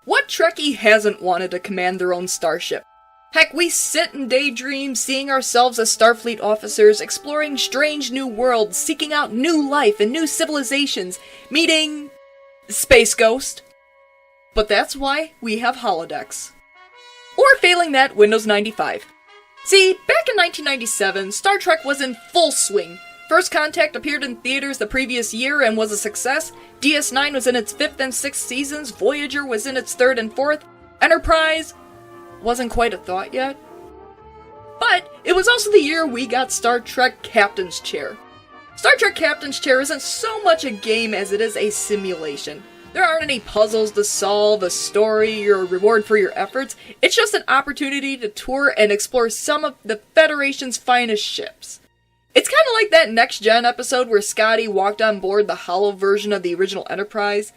What Trekkie hasn't wanted to command their own starship? Heck, we sit and daydream, seeing ourselves as Starfleet officers, exploring strange new worlds, seeking out new life and new civilizations, meeting... Space Ghost. But that's why we have holodecks. Or failing that, Windows 95. See, back in 1997, Star Trek was in full swing. First Contact appeared in theaters the previous year and was a success. DS9 was in its 5th and 6th seasons, Voyager was in its 3rd and 4th, Enterprise wasn't quite a thought yet. But it was also the year we got Star Trek Captain's Chair. Star Trek Captain's Chair isn't so much a game as it is a simulation. There aren't any puzzles to solve, a story, or a reward for your efforts. It's just an opportunity to tour and explore some of the Federation's finest ships. It's kind of like that Next Gen episode where Scotty walked on board the holo version of the original Enterprise.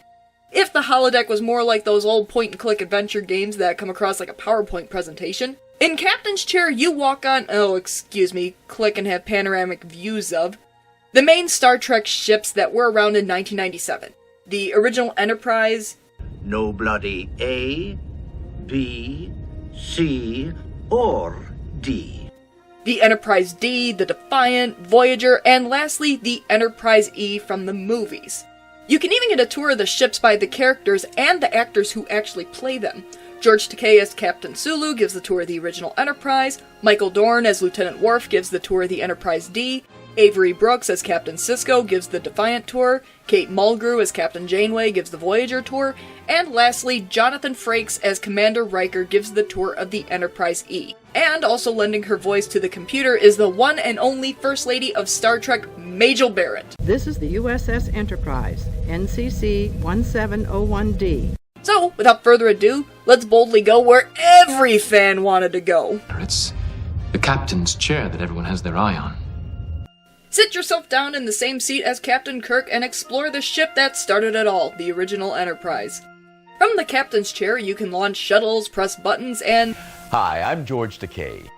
If the holodeck was more like those old point-and-click adventure games that come across like a PowerPoint presentation. In Captain's Chair, you walk on, click and have panoramic views of the main Star Trek ships that were around in 1997. The original Enterprise. No bloody A, B, C, or D. The Enterprise D, the Defiant, Voyager, and lastly, the Enterprise E from the movies. You can even get a tour of the ships by the characters and the actors who actually play them. George Takei as Captain Sulu gives the tour of the original Enterprise, Michael Dorn as Lieutenant Worf gives the tour of the Enterprise D, Avery Brooks as Captain Sisko gives the Defiant tour, Kate Mulgrew as Captain Janeway gives the Voyager tour, and lastly, Jonathan Frakes as Commander Riker gives the tour of the Enterprise E. And also lending her voice to the computer is the one and only First Lady of Star Trek, Majel Barrett. This is the USS Enterprise, NCC 1701D. So, without further ado, let's boldly go where every fan wanted to go. It's the captain's chair that everyone has their eye on. Sit yourself down in the same seat as Captain Kirk and explore the ship that started it all, the original Enterprise. From the captain's chair, you can launch shuttles, press buttons, and... Hi, I'm George Takei.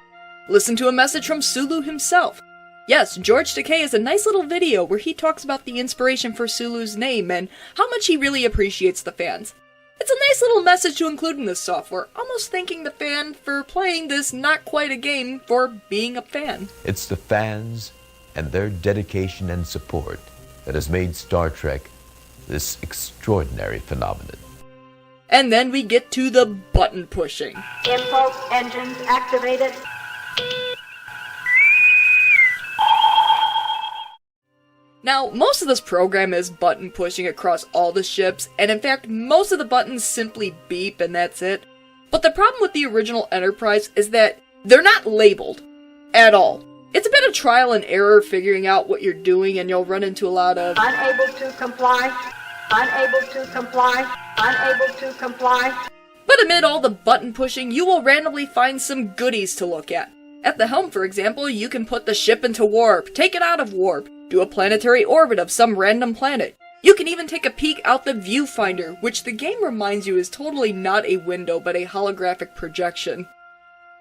Listen to a message from Sulu himself. Yes, George Takei is a nice little video where he talks about the inspiration for Sulu's name and how much he really appreciates the fans. It's a nice little message to include in this software, almost thanking the fan for playing this not quite a game for being a fan. It's the fans and their dedication and support that has made Star Trek this extraordinary phenomenon. And then we get to the button pushing. Impulse engines activated. Now, most of this program is button pushing across all the ships, and in fact, most of the buttons simply beep and that's it. But the problem with the original Enterprise is that they're not labeled at all. It's a bit of trial and error figuring out what you're doing, and you'll run into a lot of Unable to comply. Unable to comply. Unable to comply. But amid all the button pushing, you will randomly find some goodies to look at. At the helm, for example, you can put the ship into warp, take it out of warp, do a planetary orbit of some random planet. You can even take a peek out the viewfinder, which the game reminds you is totally not a window but a holographic projection.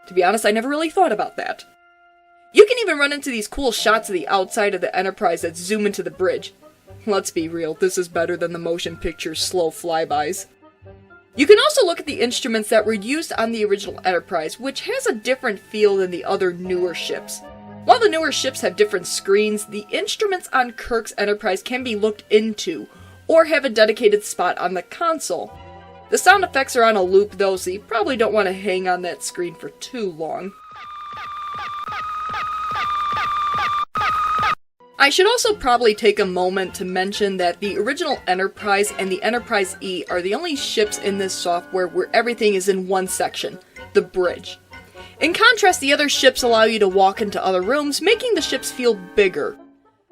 To be honest, I never really thought about that. You can even run into these cool shots of the outside of the Enterprise that zoom into the bridge. Let's be real, this is better than the motion picture's slow flybys. You can also look at the instruments that were used on the original Enterprise, which has a different feel than the other newer ships. While the newer ships have different screens, the instruments on Kirk's Enterprise can be looked into, or have a dedicated spot on the console. The sound effects are on a loop though, so you probably don't want to hang on that screen for too long. I should also probably take a moment to mention that the original Enterprise and the Enterprise E are the only ships in this software where everything is in one section, the bridge. In contrast, the other ships allow you to walk into other rooms, making the ships feel bigger.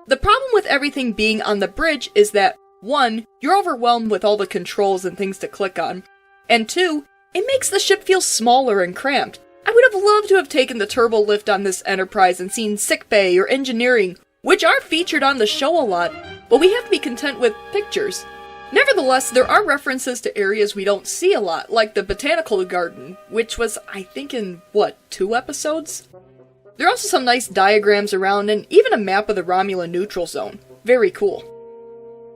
The problem with everything being on the bridge is that, 1, you're overwhelmed with all the controls and things to click on, and 2, it makes the ship feel smaller and cramped. I would have loved to have taken the turbo lift on this Enterprise and seen sickbay or engineering, which are featured on the show a lot, but we have to be content with pictures. Nevertheless, there are references to areas we don't see a lot, like the Botanical Garden, which was, I think, in, 2 episodes? There are also some nice diagrams around, and even a map of the Romulan neutral zone. Very cool.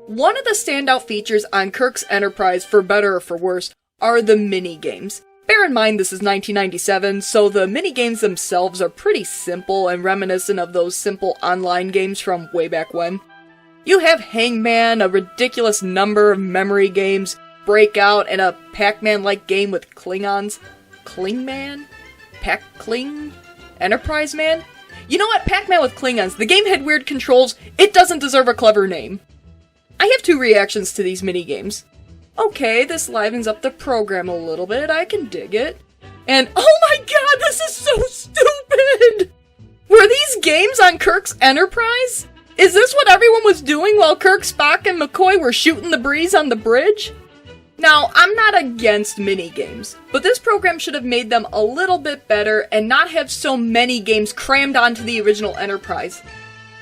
One of the standout features on Kirk's Enterprise, for better or for worse, are the mini-games. Bear in mind this is 1997, so the mini-games themselves are pretty simple and reminiscent of those simple online games from way back when. You have Hangman, a ridiculous number of memory games, Breakout, and a Pac-Man-like game with Klingons. Klingman? Pac-Kling? Enterprise Man? You know what? Pac-Man with Klingons. The game had weird controls. It doesn't deserve a clever name. I have two reactions to these mini-games. Okay, this livens up the program a little bit. I can dig it. And, oh my god, this is so stupid! Were these games on Kirk's Enterprise? Is this what everyone was doing while Kirk, Spock, and McCoy were shooting the breeze on the bridge? Now, I'm not against mini-games, but this program should have made them a little bit better and not have so many games crammed onto the original Enterprise.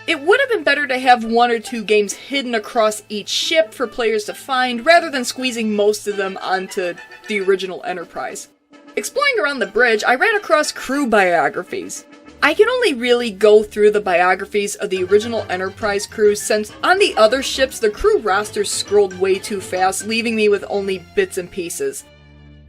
It would have been better to have one or two games hidden across each ship for players to find, rather than squeezing most of them onto the original Enterprise. Exploring around the bridge, I ran across crew biographies. I can only really go through the biographies of the original Enterprise crew since on the other ships the crew rosters scrolled way too fast, leaving me with only bits and pieces.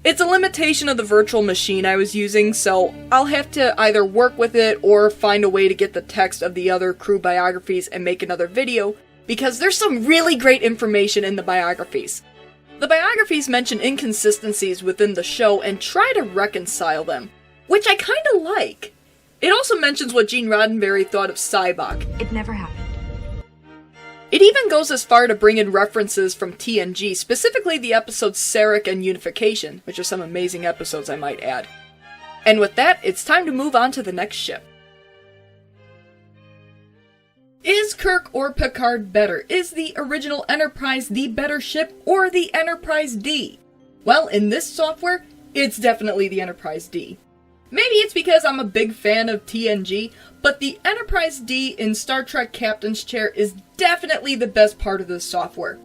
It's a limitation of the virtual machine I was using, so I'll have to either work with it or find a way to get the text of the other crew biographies and make another video, because there's some really great information in the biographies. The biographies mention inconsistencies within the show and try to reconcile them, which I kinda like. It also mentions what Gene Roddenberry thought of Sybok. It never happened. It even goes as far to bring in references from TNG, specifically the episodes Sarek and Unification, which are some amazing episodes I might add. And with that, it's time to move on to the next ship. Is Kirk or Picard better? Is the original Enterprise the better ship, or the Enterprise D? Well, in this software, it's definitely the Enterprise D. Maybe it's because I'm a big fan of TNG, but the Enterprise D in Star Trek Captain's Chair is definitely the best part of this software.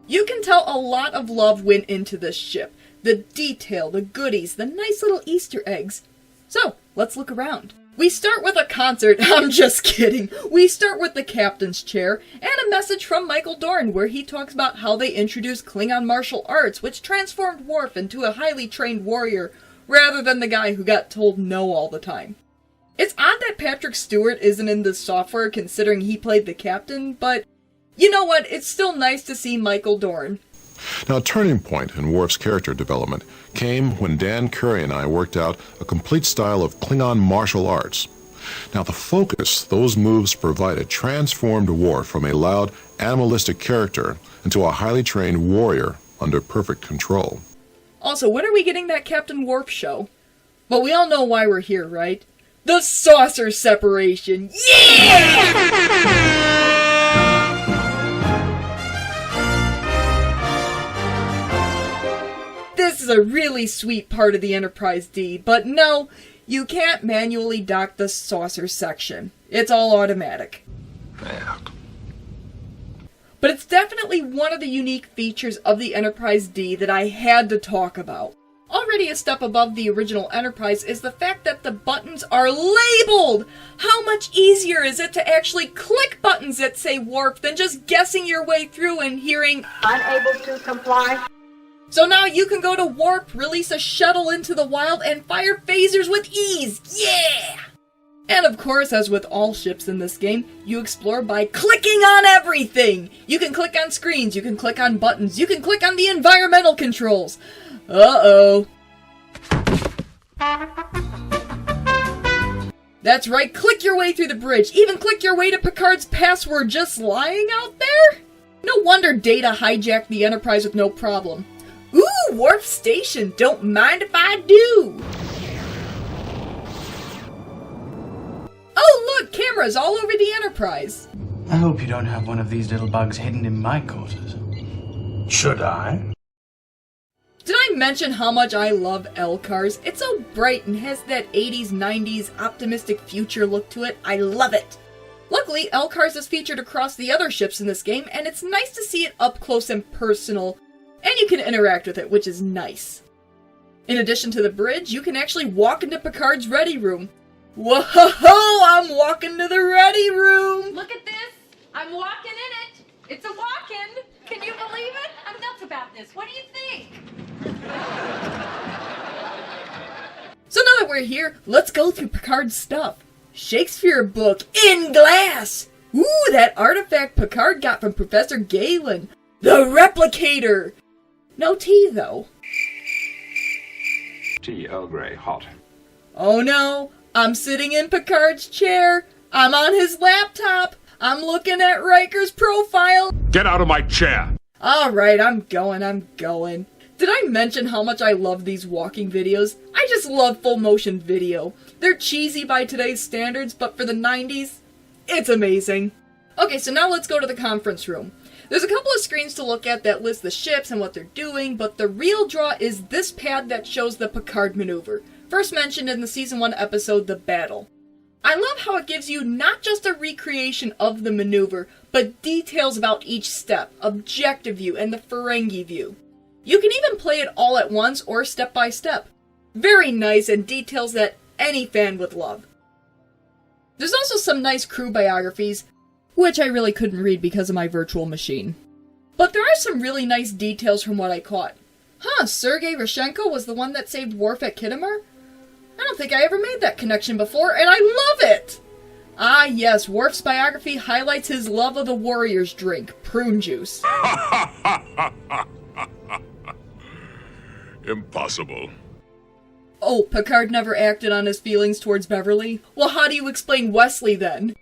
You can tell a lot of love went into this ship. The detail, the goodies, the nice little Easter eggs. So, let's look around. We start with a concert. I'm just kidding. We start with the Captain's Chair and a message from Michael Dorn where he talks about how they introduced Klingon martial arts, which transformed Worf into a highly trained warrior rather than the guy who got told no all the time. It's odd that Patrick Stewart isn't in this software considering he played the captain, but you know what? It's still nice to see Michael Dorn. Now, a turning point in Worf's character development came when Dan Curry and I worked out a complete style of Klingon martial arts. Now, the focus those moves provided transformed Worf from a loud, animalistic character into a highly trained warrior under perfect control. Also, when are we getting that Captain Worf show? Well, we all know why we're here, right? The saucer separation! Yeah! This is a really sweet part of the Enterprise D, but no, you can't manually dock the saucer section. It's all automatic. But it's definitely one of the unique features of the Enterprise D that I had to talk about. Already a step above the original Enterprise is the fact that the buttons are labeled! How much easier is it to actually click buttons that say warp than just guessing your way through and hearing Unable to comply. So now you can go to warp, release a shuttle into the wild, and fire phasers with ease! Yeah! And of course, as with all ships in this game, you explore by clicking on everything! You can click on screens, you can click on buttons, you can click on the environmental controls. Uh-oh. That's right, click your way through the bridge. Even click your way to Picard's password just lying out there? No wonder Data hijacked the Enterprise with no problem. Ooh, warp station, don't mind if I do. Oh look, cameras all over the Enterprise. I hope you don't have one of these little bugs hidden in my quarters. Should I? Did I mention how much I love LCARS? It's so bright and has that 80s, 90s optimistic future look to it. I love it. Luckily, LCARS is featured across the other ships in this game, and it's nice to see it up close and personal, and you can interact with it, which is nice. In addition to the bridge, you can actually walk into Picard's ready room. Whoa, I'm walking to the ready room! Look at this! I'm walking in it! It's a walk-in! Can you believe it? I'm nuts about this. What do you think? we're here, let's go through Picard's stuff. Shakespeare book in glass! Ooh, that artifact Picard got from Professor Galen. The replicator! No tea, though. Tea Earl Grey, hot. Oh no, I'm sitting in Picard's chair. I'm on his laptop. I'm looking at Riker's profile. Get out of my chair! Alright, I'm going. Did I mention how much I love these walking videos? I just love full motion video. They're cheesy by today's standards, but for the 90s, it's amazing. Okay, so now let's go to the conference room. There's a couple of screens to look at that list the ships and what they're doing, but the real draw is this pad that shows the Picard maneuver, first mentioned in the Season 1 episode, The Battle. I love how it gives you not just a recreation of the maneuver, but details about each step, objective view, and the Ferengi view. You can even play it all at once or step by step. Very nice and details that any fan would love. There's also some nice crew biographies, which I really couldn't read because of my virtual machine. But there are some really nice details from what I caught. Sergei Rashenko was the one that saved Worf at Khitomer? I don't think I ever made that connection before, and I love it! Ah yes, Worf's biography highlights his love of the Warrior's drink, prune juice. Impossible. Oh, Picard never acted on his feelings towards Beverly? Well, how do you explain Wesley then?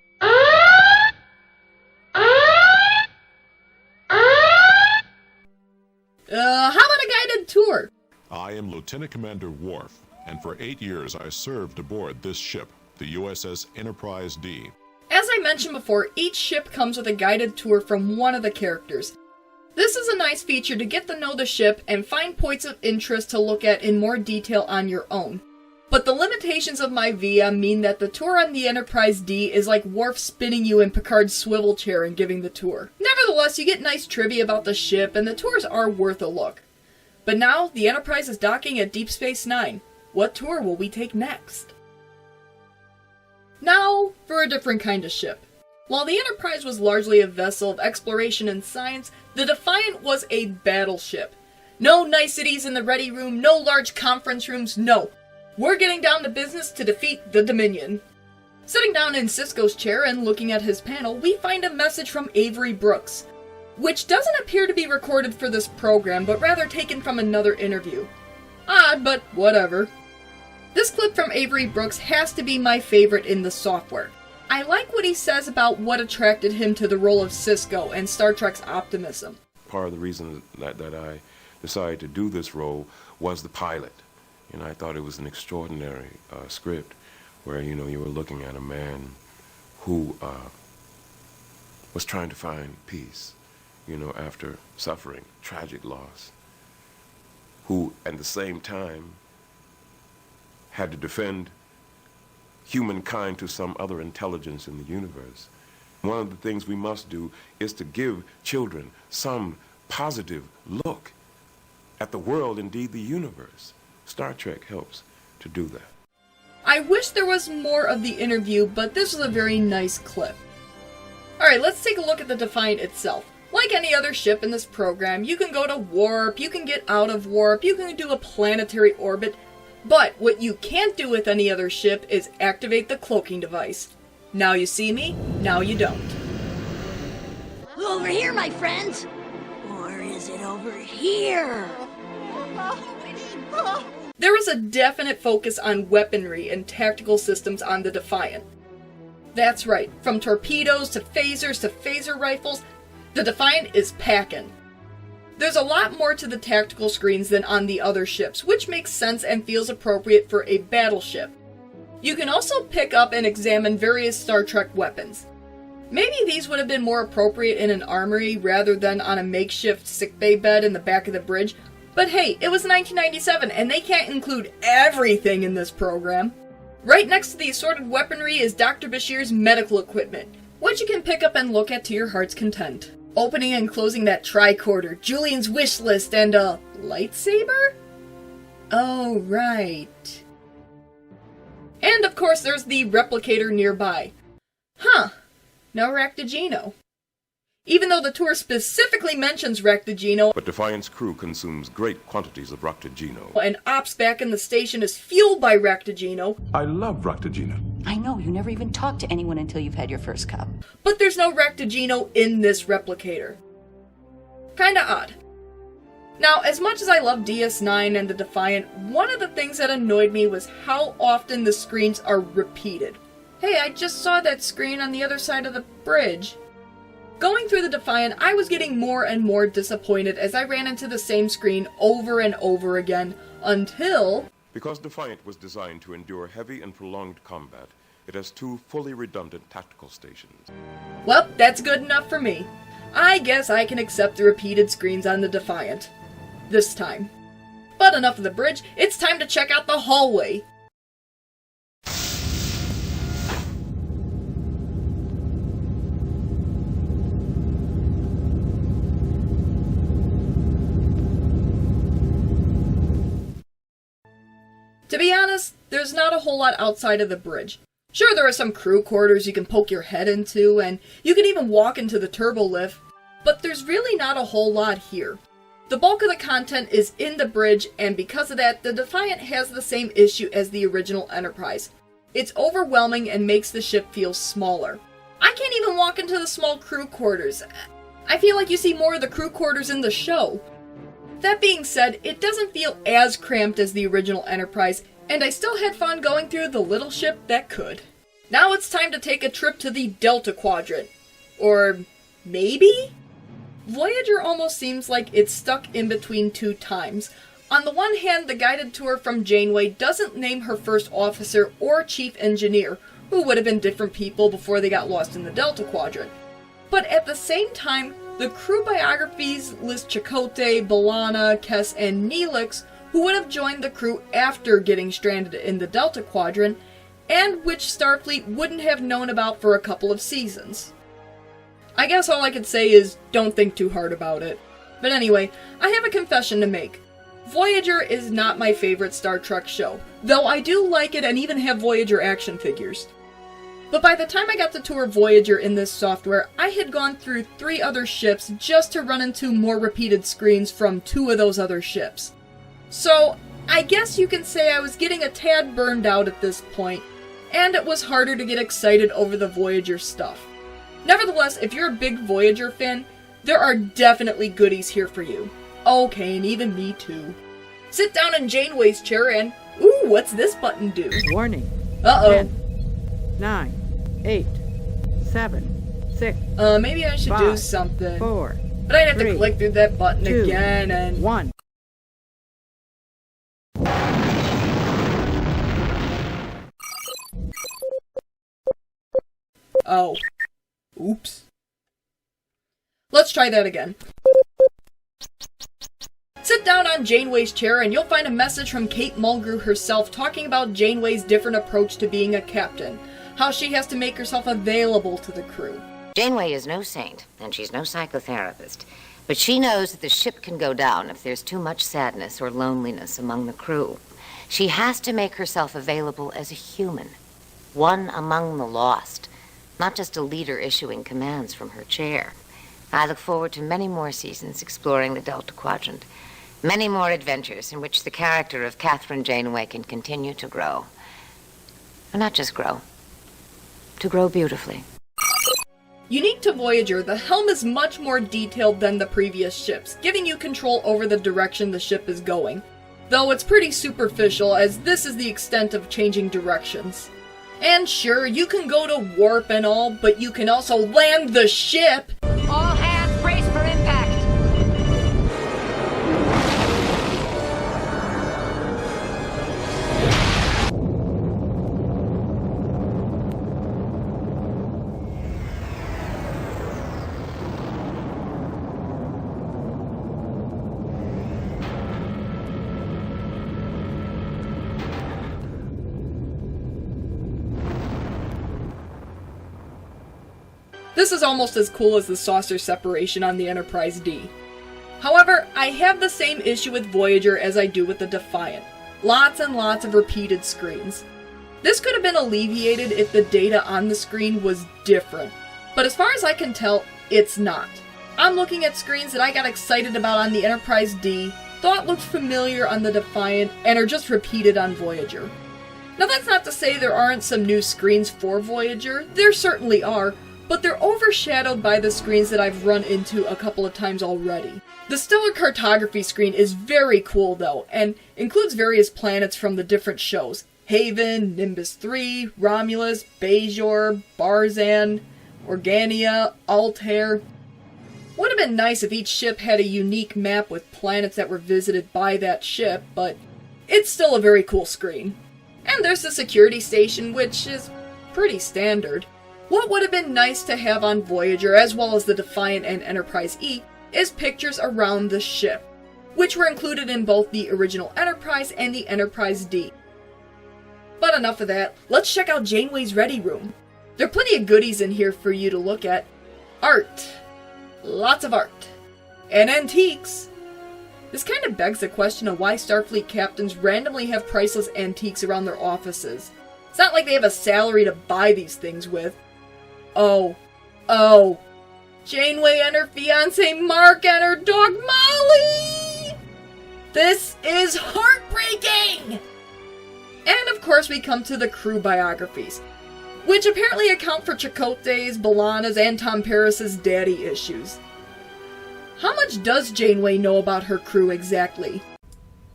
How about a guided tour? I am Lieutenant Commander Worf, and for 8 years I served aboard this ship, the USS Enterprise D. As I mentioned before, each ship comes with a guided tour from one of the characters. This is a nice feature to get to know the ship and find points of interest to look at in more detail on your own. But the limitations of my VIA mean that the tour on the Enterprise D is like Worf spinning you in Picard's swivel chair and giving the tour. Nevertheless, you get nice trivia about the ship and the tours are worth a look. But now, the Enterprise is docking at Deep Space Nine. What tour will we take next? Now, for a different kind of ship. While the Enterprise was largely a vessel of exploration and science, the Defiant was a battleship. No niceties in the ready room, no large conference rooms, no. We're getting down to business to defeat the Dominion. Sitting down in Sisko's chair and looking at his panel, we find a message from Avery Brooks, which doesn't appear to be recorded for this program, but rather taken from another interview. Odd, but whatever. This clip from Avery Brooks has to be my favorite in the software. I like what he says about what attracted him to the role of Sisko and Star Trek's optimism. Part of the reason that I decided to do this role was the pilot. You know, I thought it was an extraordinary script where, you know, you were looking at a man who was trying to find peace, you know, after suffering tragic loss, who at the same time had to defend humankind to some other intelligence in the universe. One of the things we must do is to give children some positive look at the world, indeed the universe. Star Trek helps to do that. I wish there was more of the interview, but this was a very nice clip. Alright, let's take a look at the Defiant itself. Like any other ship in this program, you can go to warp, you can get out of warp, you can do a planetary orbit, but what you can't do with any other ship is activate the cloaking device. Now you see me, now you don't. Over here, my friends! Or is it over here? There is a definite focus on weaponry and tactical systems on the Defiant. That's right, from torpedoes to phasers to phaser rifles, the Defiant is packin'. There's a lot more to the tactical screens than on the other ships, which makes sense and feels appropriate for a battleship. You can also pick up and examine various Star Trek weapons. Maybe these would have been more appropriate in an armory rather than on a makeshift sickbay bed in the back of the bridge, but hey, it was 1997 and they can't include everything in this program. Right next to the assorted weaponry is Dr. Bashir's medical equipment, which you can pick up and look at to your heart's content. Opening and closing that tricorder, Julian's wish list, and a lightsaber? Oh, right. And of course there's the replicator nearby. Huh, no Raktajino. even though the tour specifically mentions Ractigino, But Defiant's crew consumes great quantities of Ractigino. and ops back in the station is fueled by Ractigino. I love Ractigino. I know, you never even talk to anyone until you've had your first cup. But there's no Ractigino in this replicator. Kinda odd. Now, as much as I love DS9 and the Defiant, one of the things that annoyed me was how often the screens are repeated. Hey, I just saw that screen on the other side of the bridge. Going through the Defiant, I was getting more and more disappointed as I ran into the same screen over and over again, until... Because Defiant was designed to endure heavy and prolonged combat, it has 2 fully redundant tactical stations. Well, that's good enough for me. I guess I can accept the repeated screens on the Defiant. This time. But enough of the bridge, it's time to check out the hallway. To be honest, there's not a whole lot outside of the bridge. Sure, there are some crew quarters you can poke your head into, and you can even walk into the turbo lift, but there's really not a whole lot here. The bulk of the content is in the bridge, and because of that, the Defiant has the same issue as the original Enterprise. It's overwhelming and makes the ship feel smaller. I can't even walk into the small crew quarters. I feel like you see more of the crew quarters in the show. That being said, it doesn't feel as cramped as the original Enterprise, and I still had fun going through the little ship that could. Now it's time to take a trip to the Delta Quadrant. Or maybe? Voyager almost seems like it's stuck in between 2 times. On the one hand, the guided tour from Janeway doesn't name her first officer or chief engineer, who would have been different people before they got lost in the Delta Quadrant. But at the same time, the crew biographies list Chakotay, B'Elanna, Kes, and Neelix, who would have joined the crew after getting stranded in the Delta Quadrant, and which Starfleet wouldn't have known about for a couple of seasons. I guess all I could say is, don't think too hard about it. But anyway, I have a confession to make. Voyager is not my favorite Star Trek show, though I do like it and even have Voyager action figures. But by the time I got to tour Voyager in this software, I had gone through 3 other ships just to run into more repeated screens from 2 of those other ships. So, I guess you can say I was getting a tad burned out at this point, and it was harder to get excited over the Voyager stuff. Nevertheless, if you're a big Voyager fan, there are definitely goodies here for you. Okay, and even me too. Sit down in Janeway's chair and... Ooh, what's this button do? Warning. Uh-oh. 10, 9, 8, 7, 6. Maybe I should 5, do something. 4. But I'd have 3, to click through that button 2, again and... 1. Oh. Oops. Let's try that again. Sit down on Janeway's chair and you'll find a message from Kate Mulgrew herself talking about Janeway's different approach to being a captain. How she has to make herself available to the crew. Janeway is no saint, and she's no psychotherapist. But she knows that the ship can go down if there's too much sadness or loneliness among the crew. She has to make herself available as a human. One among the lost. Not just a leader issuing commands from her chair. I look forward to many more seasons exploring the Delta Quadrant. Many more adventures in which the character of Catherine Janeway can continue to grow. Or not just grow. To grow beautifully. Unique to Voyager, the helm is much more detailed than the previous ships, giving you control over the direction the ship is going. Though it's pretty superficial, as this is the extent of changing directions. And sure, you can go to warp and all, but you can also land the ship! All hands brace for impact. This is almost as cool as the saucer separation on the Enterprise D. However, I have the same issue with Voyager as I do with the Defiant. Lots and lots of repeated screens. This could have been alleviated if the data on the screen was different. But as far as I can tell, it's not. I'm looking at screens that I got excited about on the Enterprise D, thought looked familiar on the Defiant, and are just repeated on Voyager. Now that's not to say there aren't some new screens for Voyager, there certainly are, but they're overshadowed by the screens that I've run into a couple of times already. The Stellar Cartography screen is very cool though, and includes various planets from the different shows. Haven, Nimbus 3, Romulus, Bajor, Barzan, Organia, Altair. Would have been nice if each ship had a unique map with planets that were visited by that ship, but it's still a very cool screen. And there's the security station, which is pretty standard. What would have been nice to have on Voyager, as well as the Defiant and Enterprise E, is pictures around the ship, which were included in both the original Enterprise and the Enterprise D. But enough of that, let's check out Janeway's ready room. There are plenty of goodies in here for you to look at. Art. Lots of art. And antiques. This kind of begs the question of why Starfleet captains randomly have priceless antiques around their offices. It's not like they have a salary to buy these things with. Oh. Janeway and her fiancé Mark and her dog Molly! This is heartbreaking! And of course we come to the crew biographies, which apparently account for Chakotay's, B'Elanna's, and Tom Paris's daddy issues. How much does Janeway know about her crew exactly?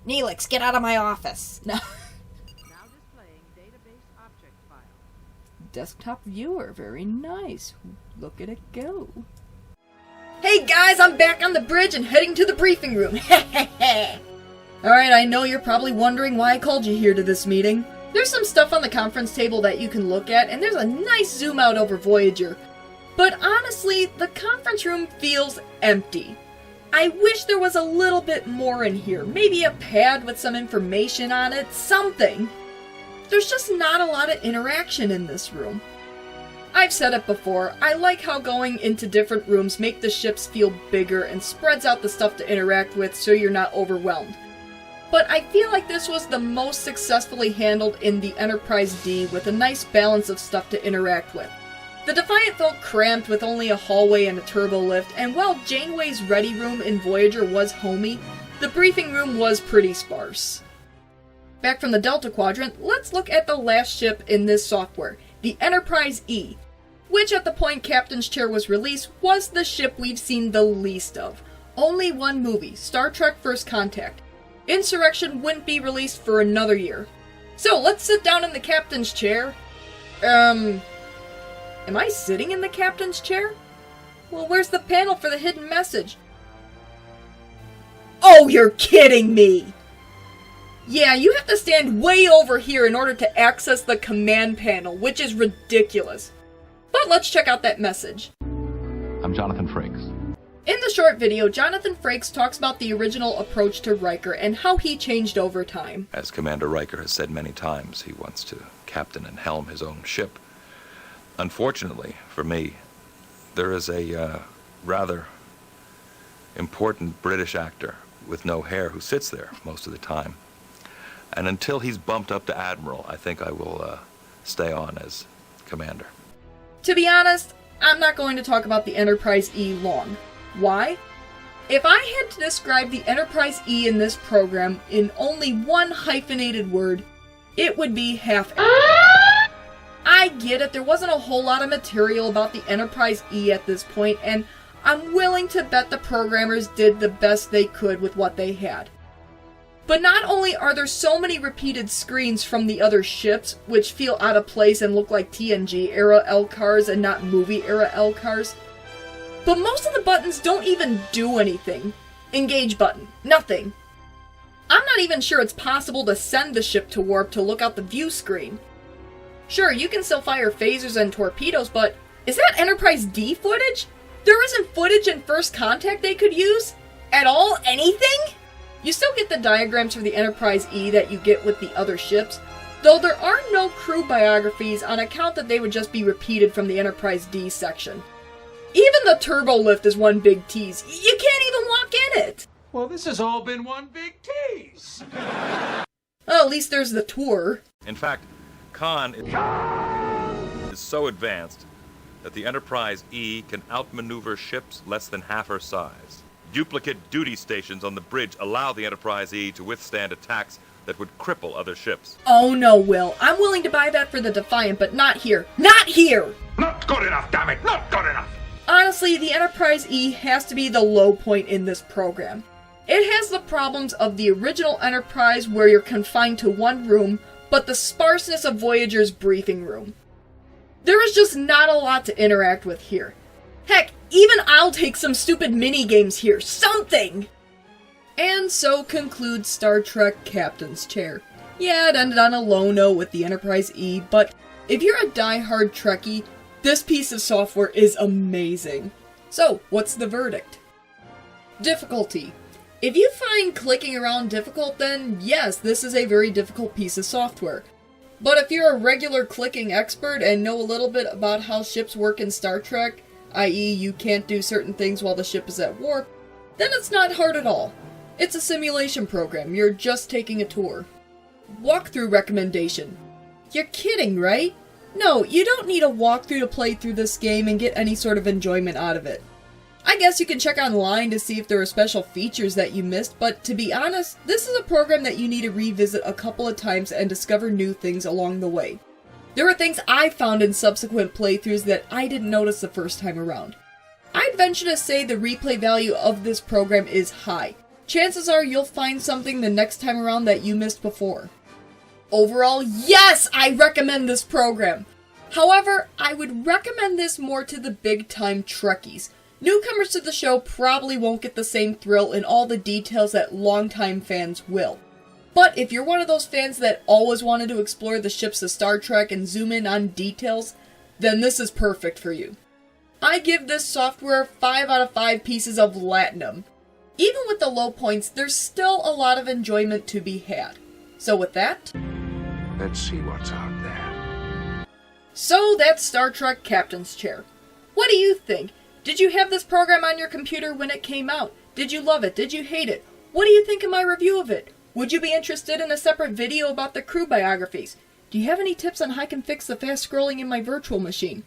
Neelix, get out of my office. No. Now displaying database object file. Desktop viewer, very nice. Look at it go. Hey guys, I'm back on the bridge and heading to the briefing room. Alright, I know you're probably wondering why I called you here to this meeting. There's some stuff on the conference table that you can look at, and there's a nice zoom out over Voyager. But honestly, the conference room feels empty. I wish there was a little bit more in here. Maybe a pad with some information on it, something. There's just not a lot of interaction in this room. I've said it before, I like how going into different rooms make the ships feel bigger and spreads out the stuff to interact with so you're not overwhelmed. But I feel like this was the most successfully handled in the Enterprise D with a nice balance of stuff to interact with. The Defiant felt cramped with only a hallway and a turbo lift, and while Janeway's ready room in Voyager was homey, the briefing room was pretty sparse. Back from the Delta Quadrant, let's look at the last ship in this software, the Enterprise E, which at the point Captain's Chair was released was the ship we've seen the least of. Only one movie, Star Trek First Contact. Insurrection wouldn't be released for another year. So let's sit down in the Captain's Chair. Am I sitting in the Captain's Chair? Well, where's the panel for the hidden message? Oh, you're kidding me! Yeah, you have to stand way over here in order to access the command panel, which is ridiculous. But let's check out that message. I'm Jonathan Frakes. In the short video, Jonathan Frakes talks about the original approach to Riker and how he changed over time. As Commander Riker has said many times, he wants to captain and helm his own ship. Unfortunately, for me, there is a rather important British actor with no hair who sits there most of the time. And until he's bumped up to Admiral, I think I will stay on as Commander. To be honest, I'm not going to talk about the Enterprise E long. Why? If I had to describe the Enterprise E in this program in only one hyphenated word, it would be half-assed. I get it, there wasn't a whole lot of material about the Enterprise E at this point, and I'm willing to bet the programmers did the best they could with what they had. But not only are there so many repeated screens from the other ships, which feel out of place and look like TNG-era LCARs and not movie-era LCARs, but most of the buttons don't even do anything. Engage button. Nothing. I'm not even sure it's possible to send the ship to warp to look out the view screen. Sure, you can still fire phasers and torpedoes, but is that Enterprise D footage? There isn't footage in First Contact they could use? At all? Anything? You still get the diagrams for the Enterprise E that you get with the other ships, though there are no crew biographies on account that they would just be repeated from the Enterprise D section. Even the turbo lift is one big tease. You can't even walk in it! Well, this has all been one big tease. Well, at least there's the tour. In fact, Khan is so advanced that the Enterprise E can outmaneuver ships less than half her size. Duplicate duty stations on the bridge allow the Enterprise E to withstand attacks that would cripple other ships. Oh no, Will. I'm willing to buy that for the Defiant, but not here. Not here! Not good enough, damn it! Not good enough! Honestly, the Enterprise E has to be the low point in this program. It has the problems of the original Enterprise where you're confined to one room, but the sparseness of Voyager's briefing room. There is just not a lot to interact with here. Heck, even I'll take some stupid mini-games here. Something! And so concludes Star Trek Captain's Chair. Yeah, it ended on a low note with the Enterprise E, but if you're a die-hard Trekkie, this piece of software is amazing. So, what's the verdict? Difficulty. If you find clicking around difficult, then yes, this is a very difficult piece of software. But if you're a regular clicking expert and know a little bit about how ships work in Star Trek, i.e. you can't do certain things while the ship is at warp, then it's not hard at all. It's a simulation program, you're just taking a tour. Walkthrough recommendation. You're kidding, right? No, you don't need a walkthrough to play through this game and get any sort of enjoyment out of it. I guess you can check online to see if there are special features that you missed, but to be honest, this is a program that you need to revisit a couple of times and discover new things along the way. There are things I found in subsequent playthroughs that I didn't notice the first time around. I'd venture to say the replay value of this program is high. Chances are you'll find something the next time around that you missed before. Overall, yes, I recommend this program. However, I would recommend this more to the big-time Trekkies. Newcomers to the show probably won't get the same thrill in all the details that longtime fans will. But if you're one of those fans that always wanted to explore the ships of Star Trek and zoom in on details, then this is perfect for you. I give this software 5 out of 5 pieces of latinum. Even with the low points, there's still a lot of enjoyment to be had. So with that, let's see what's out there. So that's Star Trek Captain's Chair. What do you think? Did you have this program on your computer when it came out? Did you love it? Did you hate it? What do you think of my review of it? Would you be interested in a separate video about the crew biographies? Do you have any tips on how I can fix the fast scrolling in my virtual machine?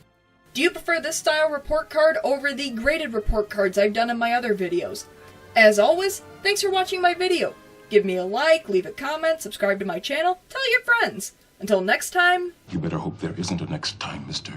Do you prefer this style report card over the graded report cards I've done in my other videos? As always, thanks for watching my video. Give me a like, leave a comment, subscribe to my channel, tell your friends. Until next time... You better hope there isn't a next time, mister.